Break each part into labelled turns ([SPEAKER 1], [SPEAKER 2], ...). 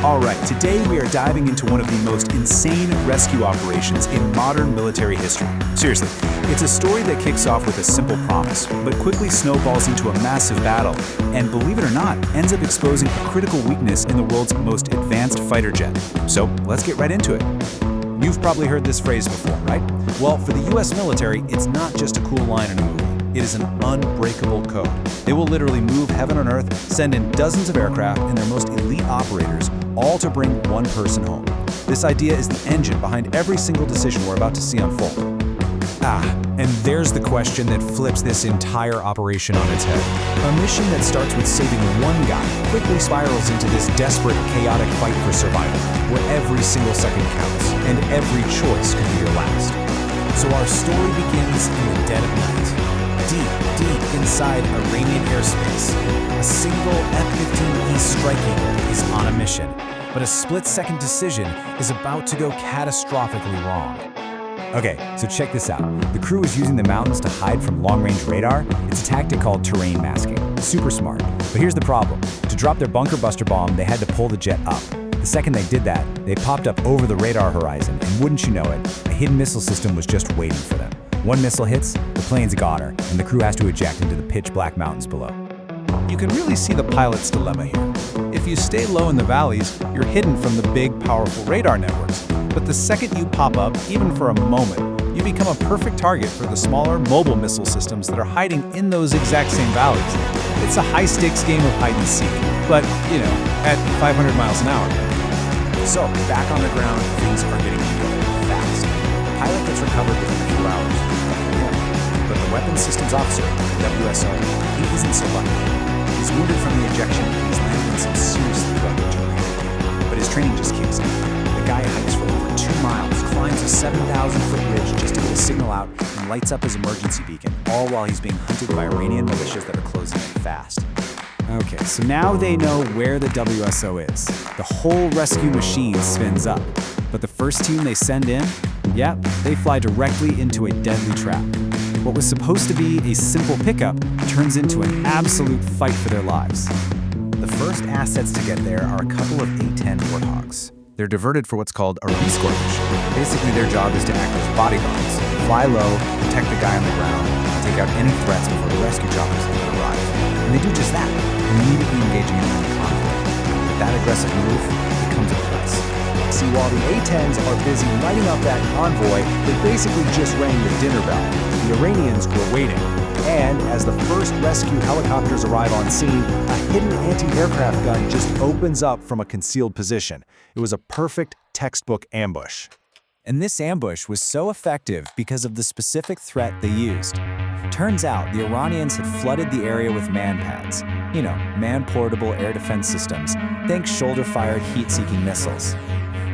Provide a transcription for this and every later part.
[SPEAKER 1] All right, today we are diving into one of the most insane rescue operations in modern military history. Seriously, it's a story that kicks off with a simple promise, but quickly snowballs into a massive battle, and believe it or not, ends up exposing a critical weakness in the world's most advanced fighter jet. So let's get right into it. You've probably heard this phrase before, right? Well, for the US military, it's not just a cool line in a movie. It is an unbreakable code. They will literally move heaven and earth, send in dozens of aircraft and their most elite operators, all to bring one person home. This idea is the engine behind every single decision we're about to see unfold. And there's the question that flips this entire operation on its head. A mission that starts with saving one guy quickly spirals into this desperate, chaotic fight for survival, where every single second counts, and every choice could be your last. So our story begins in the dead of night. Deep inside Iranian airspace, a single F-15E strike eagle is on a mission, but a split-second decision is about to go catastrophically wrong. Okay, so check this out. The crew is using the mountains to hide from long-range radar. It's a tactic called terrain masking. Super smart. But here's the problem. To drop their bunker buster bomb, they had to pull the jet up. The second they did that, they popped up over the radar horizon, and wouldn't you know it, a hidden missile system was just waiting for them. One missile hits, the plane's got her, and the crew has to eject into the pitch-black mountains below. You can really see the pilot's dilemma here. If you stay low in the valleys, you're hidden from the big, powerful radar networks. But the second you pop up, even for a moment, you become a perfect target for the smaller, mobile missile systems that are hiding in those exact same valleys. It's a high-stakes game of hide-and-seek, but, at 500 miles an hour. So, back on the ground, things are getting real fast. The pilot gets recovered within a few hours. But the weapons systems officer, the WSO, he isn't so lucky. He's wounded from the ejection and he's landed in some seriously rugged terrain. But his training just kicks in. The guy hikes for over 2 miles, climbs a 7,000-foot ridge just to get a signal out, and lights up his emergency beacon, all while he's being hunted by Iranian militias that are closing in fast. Okay, so now they know where the WSO is. The whole rescue machine spins up. But the first team they send in, they fly directly into a deadly trap. What was supposed to be a simple pickup turns into an absolute fight for their lives. The first assets to get there are a couple of A-10 Warthogs. They're diverted for what's called a rescore mission. Basically, their job is to act as bodyguards, fly low, protect the guy on the ground, and take out any threats before the rescue choppers even arrive. And they do just that, immediately engaging in enemy conflict. But that aggressive move becomes a price. See, while the A-10s are busy lighting up that convoy, they basically just rang the dinner bell. The Iranians were waiting. And as the first rescue helicopters arrive on scene, a hidden anti-aircraft gun just opens up from a concealed position. It was a perfect textbook ambush. And this ambush was so effective because of the specific threat they used. Turns out the Iranians had flooded the area with man-pads. Man-portable air defense systems, thanks shoulder-fired heat-seeking missiles.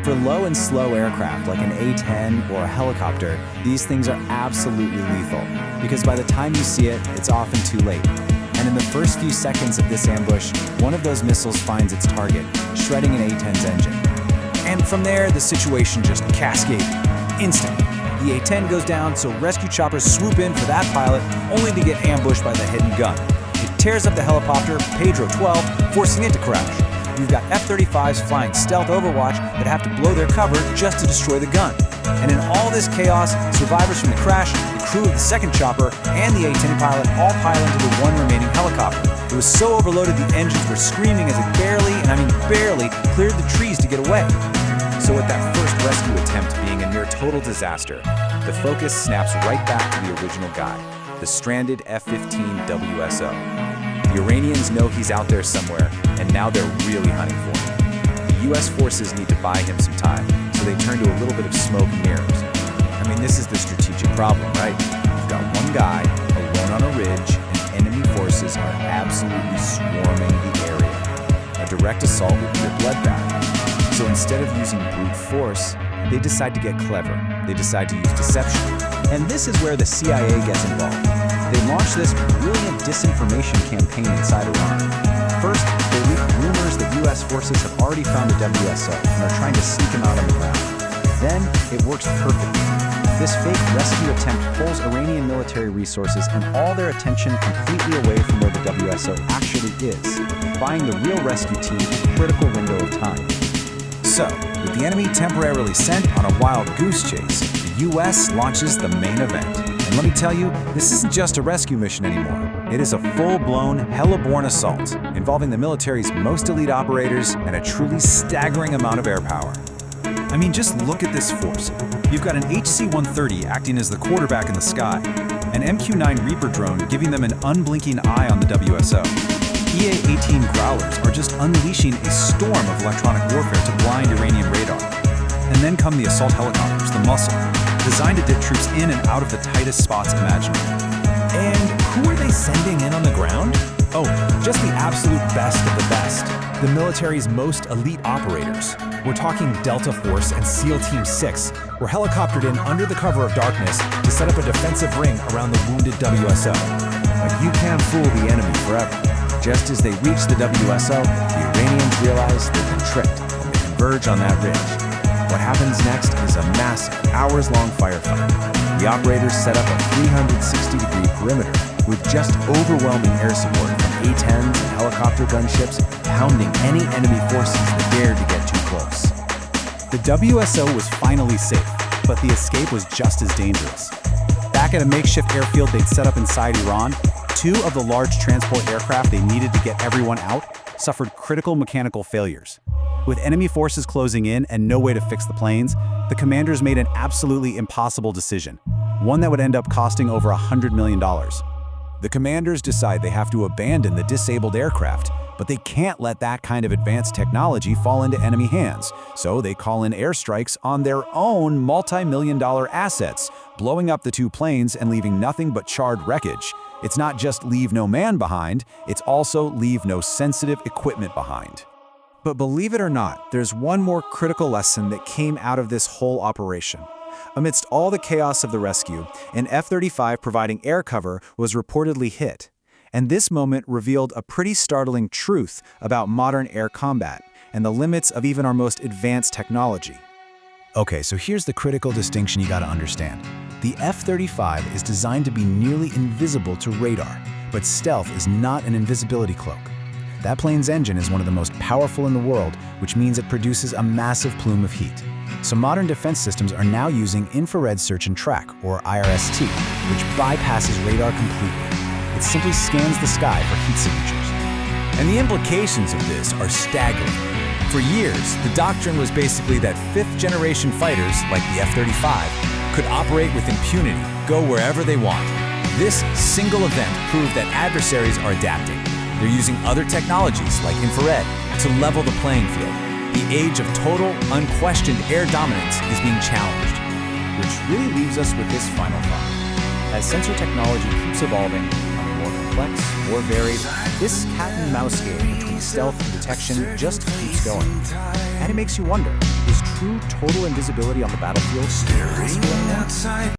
[SPEAKER 1] For low and slow aircraft like an A-10 or a helicopter, these things are absolutely lethal, because by the time you see it, it's often too late. And in the first few seconds of this ambush, one of those missiles finds its target, shredding an A-10's engine. And from there, the situation just cascades. Instantly, the A-10 goes down, so rescue choppers swoop in for that pilot, only to get ambushed by the hidden gun. It tears up the helicopter, Pedro 12, forcing it to crash. You've got F-35s flying stealth overwatch that have to blow their cover just to destroy the gun. And in all this chaos, survivors from the crash, the crew of the second chopper, and the A-10 pilot all pile into the one remaining helicopter. It was so overloaded the engines were screaming as it barely, cleared the trees to get away. So with that first rescue attempt being a near total disaster, the focus snaps right back to the original guy, the stranded F-15 WSO. The Iranians know he's out there somewhere, and now they're really hunting for him. The US forces need to buy him some time, so they turn to a little bit of smoke and mirrors. This is the strategic problem, right? You've got one guy alone on a ridge, and enemy forces are absolutely swarming the area. A direct assault would be a bloodbath. So instead of using brute force, they decide to get clever. They decide to use deception. And this is where the CIA gets involved. They launch this brilliant disinformation campaign inside Iran. First, they leak rumors that US forces have already found a WSO and are trying to sneak him out on the ground. Then, it works perfectly. This fake rescue attempt pulls Iranian military resources and all their attention completely away from where the WSO actually is, buying the real rescue team a critical window of time. So, with the enemy temporarily sent on a wild goose chase, the US launches the main event. And let me tell you, this isn't just a rescue mission anymore. It is a full-blown, hell-born assault involving the military's most elite operators and a truly staggering amount of air power. I mean, just look at this force. You've got an HC-130 acting as the quarterback in the sky, an MQ-9 Reaper drone giving them an unblinking eye on the WSO. EA-18 Growlers are just unleashing a storm of electronic warfare to blind Iranian radar. And then come the assault helicopters, the Muscle, designed to dip troops in and out of the tightest spots imaginable.
[SPEAKER 2] And who are they sending in on the ground?
[SPEAKER 3] Oh, just the absolute best of the best. The military's most elite operators. We're talking Delta Force and SEAL Team 6 were helicoptered in under the cover of darkness to set up a defensive ring around the wounded WSO.
[SPEAKER 4] But you can't fool the enemy forever. Just as they reach the WSO, the Iranians realize they've been tricked and they converge on that ridge. What happens next is a massive, hours-long firefight. The operators set up a 360-degree perimeter with just overwhelming air support from A-10s and helicopter gunships pounding any enemy forces that dared to get too close.
[SPEAKER 1] The WSO was finally safe, but the escape was just as dangerous. Back at a makeshift airfield they'd set up inside Iran, two of the large transport aircraft they needed to get everyone out suffered critical mechanical failures. With enemy forces closing in and no way to fix the planes, the commanders made an absolutely impossible decision, one that would end up costing over $100 million. The commanders decide they have to abandon the disabled aircraft, but they can't let that kind of advanced technology fall into enemy hands, so they call in airstrikes on their own multi-million-dollar assets, blowing up the two planes and leaving nothing but charred wreckage. It's not just leave no man behind, it's also leave no sensitive equipment behind. But believe it or not, there's one more critical lesson that came out of this whole operation. Amidst all the chaos of the rescue, an F-35 providing air cover was reportedly hit. And this moment revealed a pretty startling truth about modern air combat and the limits of even our most advanced technology. Okay, so here's the critical distinction you gotta understand. The F-35 is designed to be nearly invisible to radar, but stealth is not an invisibility cloak. That plane's engine is one of the most powerful in the world, which means it produces a massive plume of heat. So modern defense systems are now using infrared search and track, or IRST, which bypasses radar completely. It simply scans the sky for heat signatures. And the implications of this are staggering. For years, the doctrine was basically that fifth-generation fighters, like the F-35, could operate with impunity, go wherever they want. This single event proved that adversaries are adapting. They're using other technologies, like infrared, to level the playing field. The age of total, unquestioned air dominance is being challenged. Which really leaves us with this final thought. As sensor technology keeps evolving, becoming more complex, more varied, this cat-and-mouse game between stealth and detection just keeps going. And it makes you wonder, is true total invisibility on the battlefield possible anymore?